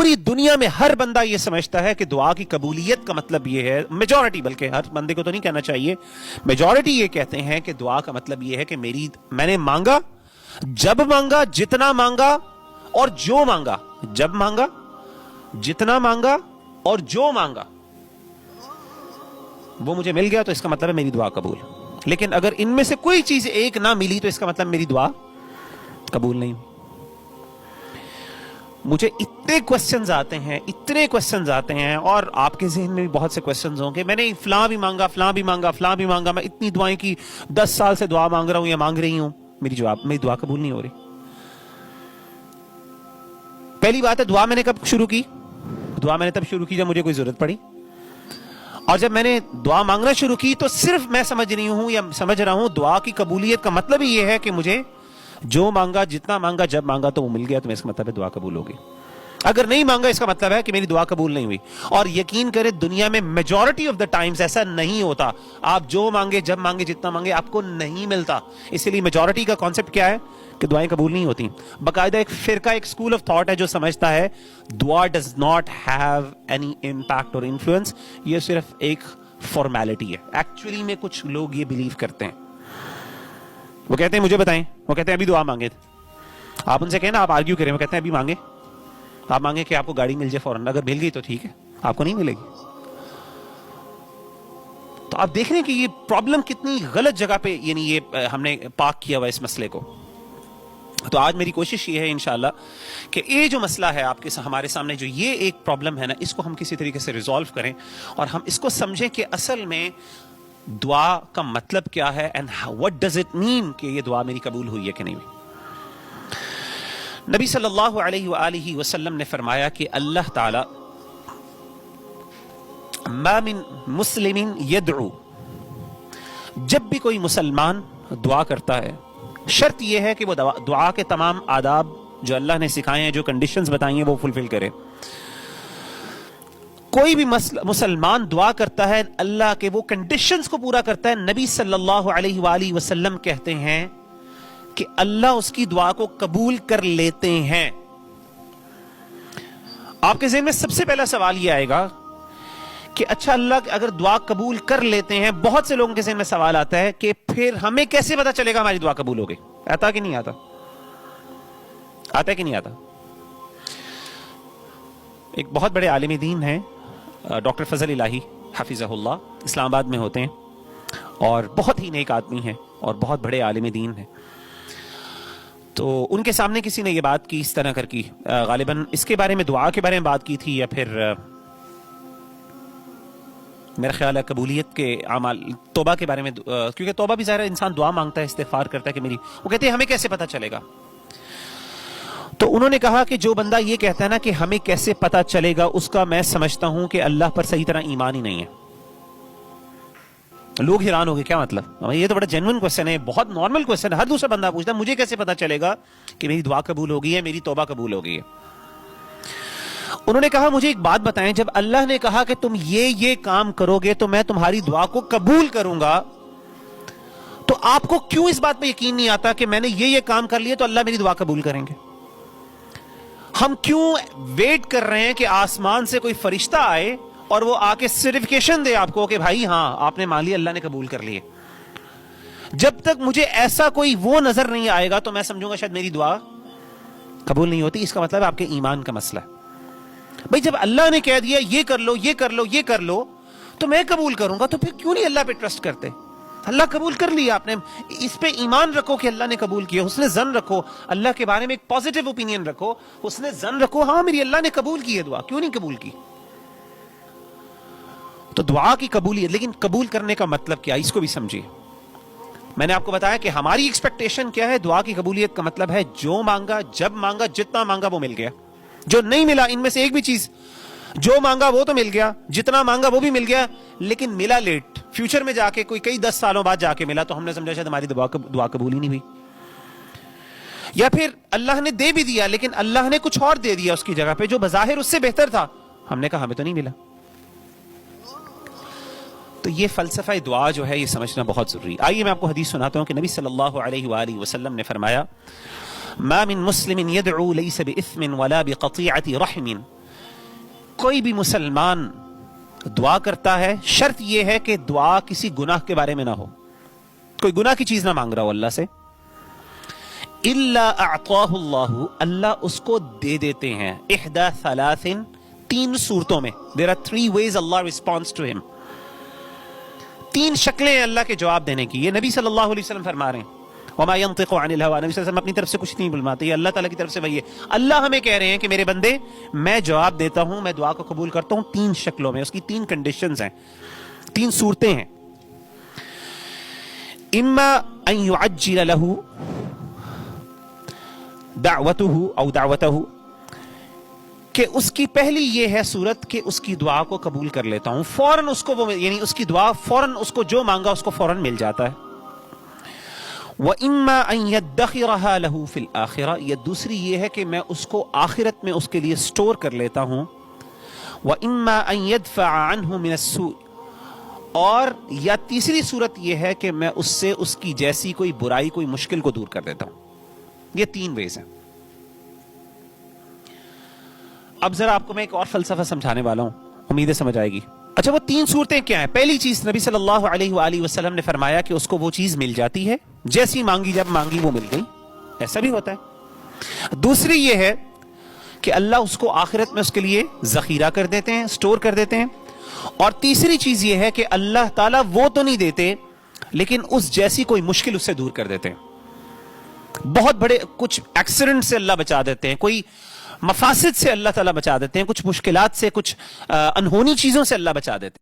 پوری دنیا میں ہر بندہ یہ سمجھتا ہے کہ دعا کی قبولیت کا مطلب یہ ہے، میجورٹی، بلکہ ہر بندے کو تو نہیں کہنا چاہیے، میجورٹی یہ کہتے ہیں کہ دعا کا مطلب یہ ہے کہ میں نے مانگا، جب مانگا، جتنا مانگا اور جو مانگا، جب مانگا، جتنا مانگا اور جو مانگا وہ مجھے مل گیا تو اس کا مطلب ہے میری دعا قبول۔ لیکن اگر ان میں سے کوئی چیز ایک نہ ملی تو اس کا مطلب میری دعا قبول نہیں۔ مجھے اتنے کوسچنز آتے ہیں اور آپ کے ذہن میں بھی بہت سے کوسچنز ہوں کہ میں نے فلاں بھی مانگا، فلاں بھی مانگا، فلاں بھی مانگا، میں اتنی دعائیں کی، 10 سال سے دعا مانگ رہا ہوں یا مانگ رہی ہوں، میری دعا قبول نہیں ہو رہی۔ پہلی بات ہے، دعا میں نے کب شروع کی؟ دعا میں نے تب شروع کی جب مجھے کوئی ضرورت پڑی، اور جب میں نے دعا مانگنا شروع کی تو صرف میں سمجھ رہی ہوں یا سمجھ رہا ہوں دعا کی قبولیت کا مطلب ہی یہ ہے کہ مجھے جو مانگا، جتنا مانگا، جب مانگا تو وہ مل گیا، تو اس کا مطلب ہے دعا قبول ہوگی۔ اگر نہیں مانگا اس کا مطلب ہے کہ میری دعا قبول نہیں ہوئی۔ اور یقین کریں دنیا میں میجورٹی آف دا ٹائمز ایسا نہیں ہوتا، آپ جو مانگے، جب مانگے، جتنا مانگے آپ کو نہیں ملتا۔ اسی لیے میجورٹی کا کانسیپٹ کیا ہے کہ دعائیں قبول نہیں ہوتی۔ باقاعدہ ایک فرقہ، ایک اسکول آف تھاٹ ہے جو سمجھتا ہے دعا does not have any impact اور انفلوئنس، یہ صرف ایک فارمیلٹی ہے۔ ایکچولی میں کچھ لوگ یہ بلیو کرتے ہیں، وہ کہتے ہیں مجھے بتائیں، وہ کہتے ہیں ابھی دعا مانگے، آپ ان سے کہیں نا، آپ آرگیو کریں، وہ کہتے ہیں ابھی مانگے، آپ مانگے کہ آپ کو گاڑی مل جائے فوراً، اگر مل گئی تو ٹھیک ہے، آپ کو نہیں ملے گی۔ تو آپ دیکھ رہے ہیں کہ یہ پرابلم کتنی غلط جگہ پہ یعنی یہ ہم نے پارک کیا ہوا اس مسئلے کو۔ تو آج میری کوشش یہ ہے انشاءاللہ کہ یہ جو مسئلہ ہے آپ کے ہمارے سامنے، جو یہ ایک پرابلم ہے نا، اس کو ہم کسی طریقے سے ریزالو کریں اور ہم اس کو سمجھیں کہ اصل میں دعا کا مطلب کیا ہے and what does it mean کہ یہ دعا میری قبول ہوئی ہے کہ نہیں ہوئی۔ نبی صلی اللہ علیہ وآلہ وسلم نے فرمایا کہ اللہ تعالی ما من مسلم یدعو، جب بھی کوئی مسلمان دعا کرتا ہے، شرط یہ ہے کہ وہ دعا کے تمام آداب جو اللہ نے سکھائے ہیں، جو کنڈیشنز بتائی ہیں، وہ فلفل کرے۔ کوئی بھی مسلمان دعا کرتا ہے اللہ کے وہ کنڈیشنز کو پورا کرتا ہے، نبی صلی اللہ علیہ وآلہ وسلم کہتے ہیں کہ اللہ اس کی دعا کو قبول کر لیتے ہیں۔ آپ کے ذہن میں سب سے پہلا سوال یہ آئے گا کہ اچھا اللہ اگر دعا قبول کر لیتے ہیں، بہت سے لوگوں کے ذہن میں سوال آتا ہے کہ پھر ہمیں کیسے پتا چلے گا ہماری دعا قبول ہو گئی؟ آتا کہ نہیں آتا؟ آتا ہے کہ نہیں آتا؟ ایک بہت بڑے عالم دین ہیں ڈاکٹر فضل الہی حفظہ اللہ، اسلام آباد میں ہوتے ہیں اور بہت ہی نیک آدمی ہیں اور بہت بڑے عالم دین ہیں۔ تو ان کے سامنے کسی نے یہ بات کی اس طرح کر کی، غالباً اس کے بارے میں، دعا کے بارے میں بات کی تھی، یا پھر میرا خیال ہے قبولیت کے اعمال، توبہ کے بارے میں، کیونکہ توبہ بھی ظاہر ہے انسان دعا مانگتا ہے، استغفار کرتا ہے کہ میری، وہ کہتے ہیں ہمیں کیسے پتا چلے گا؟ تو انہوں نے کہا کہ جو بندہ یہ کہتا ہے نا کہ ہمیں کیسے پتا چلے گا، اس کا میں سمجھتا ہوں کہ اللہ پر صحیح طرح ایمان ہی نہیں ہے۔ لوگ حیران ہو گئے، کیا مطلب؟ یہ تو بڑا جینوئن کوسچن ہے، بہت نارمل کوسچن ہے، ہر دوسرا بندہ پوچھتا ہے مجھے کیسے پتا چلے گا کہ میری دعا قبول ہو گئی ہے، میری توبہ قبول ہو گئی ہے۔ انہوں نے کہا مجھے ایک بات بتائیں، جب اللہ نے کہا کہ تم یہ کام کرو گے تو میں تمہاری دعا کو قبول کروں گا، تو آپ کو کیوں اس بات پہ یقین نہیں آتا کہ میں نے یہ کام کر لیے تو اللہ میری دعا قبول کریں گے؟ ہم کیوں ویٹ کر رہے ہیں کہ آسمان سے کوئی فرشتہ آئے اور وہ آ کے سرٹیفکیشن دے آپ کو کہ بھائی ہاں آپ نے مان لیا، اللہ نے قبول کر لیے؟ جب تک مجھے ایسا کوئی وہ نظر نہیں آئے گا تو میں سمجھوں گا شاید میری دعا قبول نہیں ہوتی۔ اس کا مطلب آپ کے ایمان کا مسئلہ ہے۔ بھائی جب اللہ نے کہہ دیا یہ کر لو، یہ کر لو، یہ کر لو، تو میں قبول کروں گا، تو پھر کیوں نہیں اللہ پہ ٹرسٹ کرتے؟ اللہ قبول کر لیا، آپ نے اس پہ ایمان رکھو کہ اللہ نے قبول کیا، حسن ظن رکھو، اللہ کے بارے میں ایک پازیٹیو اوپینین رکھو، حسن ظن رکھو، ہاں میری اللہ نے قبول کی ہے دعا، کیوں نہیں قبول کی؟ تو دعا کی قبولیت، لیکن قبول کرنے کا مطلب کیا، اس کو بھی سمجھیے۔ میں نے آپ کو بتایا کہ ہماری ایکسپیکٹیشن کیا ہے، دعا کی قبولیت کا مطلب ہے جو مانگا، جب مانگا، جتنا مانگا وہ مل گیا، جو نہیں ملا ان میں سے ایک بھی چیز، جو مانگا وہ تو مل گیا، جتنا مانگا وہ بھی مل گیا، لیکن ملا لیٹ، فیوچر میں جا کے کوئی کئی 10 سالوں بعد جا کے ملا، تو ہم نے سمجھا شاید ہماری دعا قبول ہی نہیں ہوئی۔ یا پھر اللہ نے دے بھی دیا لیکن اللہ نے کچھ اور دے دیا اس کی جگہ پہ جو بظاہر اس سے بہتر تھا، ہم نے کہا ہمیں تو نہیں ملا۔ تو یہ فلسفہ دعا جو ہے یہ سمجھنا بہت ضروری۔ آئیے میں آپ کو حدیث سناتا ہوں کہ نبی صلی اللہ علیہ وآلہ وسلم نے فرمایا ما من مسلم يدعو ليس بإثم ولا بقطيعة رحم کوئی بھی مسلمان دعا کرتا ہے شرط یہ ہے کہ دعا کسی گناہ کے بارے میں نہ ہو, کوئی گناہ کی چیز نہ مانگ رہا ہو اللہ سے. الا اعطاہ اللہ, اللہ اس کو دے دیتے ہیں. احدى ثلاث, تین صورتوں میں. There are three ways Allah responds to him. تین شکلیں اللہ کے جواب دینے کی. یہ نبی صلی اللہ علیہ وسلم فرما رہے ہیں. وما ينطق عن الهوى, نبی صلی اللہ علیہ وسلم اپنی طرف سے کچھ نہیں بلواتے, یہ اللہ تعالیٰ کی طرف سے وہی ہے. اللہ ہمیں کہہ رہے ہیں کہ میرے بندے میں جواب دیتا ہوں, میں دعا کو قبول کرتا ہوں تین شکلوں میں. اس کی تین کنڈیشنز ہیں, تین صورتیں ہیں. اما ان يعجل له دعوته او دعوته, کہ اس کی پہلی یہ ہے صورت کہ اس کی دعا کو قبول کر لیتا ہوں فوراً, اس کو وہ یعنی اس کی دعا فوراً اس کو جو مانگا اس کو فوراً مل جاتا ہے. وَإِمَّا أَن يَدَّخِرَهَا لَهُ فِي الْآخِرَةِ, یہ دوسری یہ ہے کہ میں اس کو آخرت میں اس کے لیے سٹور کر لیتا ہوں. وَإِمَّا أَن يَدْفَعَ عَنْهُ مِنَ السُّوءِ, اور یا تیسری صورت یہ ہے کہ میں اس سے اس کی جیسی کوئی برائی کوئی مشکل کو دور کر دیتا ہوں. یہ تین ویز ہیں. اب ذرا آپ کو میں ایک اور فلسفہ سمجھانے والا ہوں, امید ہے سمجھ آئے گی. اچھا وہ تین صورتیں کیا ہیں؟ پہلی چیز نبی صلی اللہ علیہ وآلہ وسلم نے فرمایا کہ اس کو وہ چیز مل جاتی ہے, جیسی مانگی جب مانگی وہ مل گئی, ایسا بھی ہوتا ہے. دوسری یہ ہے کہ اللہ اس کو آخرت میں اس کے لیے ذخیرہ کر دیتے ہیں, سٹور کر دیتے ہیں. اور تیسری چیز یہ ہے کہ اللہ تعالیٰ وہ تو نہیں دیتے لیکن اس جیسی کوئی مشکل اس سے دور کر دیتے ہیں. بہت بڑے کچھ ایکسیڈنٹ سے اللہ بچا دیتے ہیں, کوئی مفاسد سے اللہ تعالیٰ بچا دیتے ہیں, کچھ مشکلات سے, کچھ انہونی چیزوں سے اللہ بچا دیتے ہیں.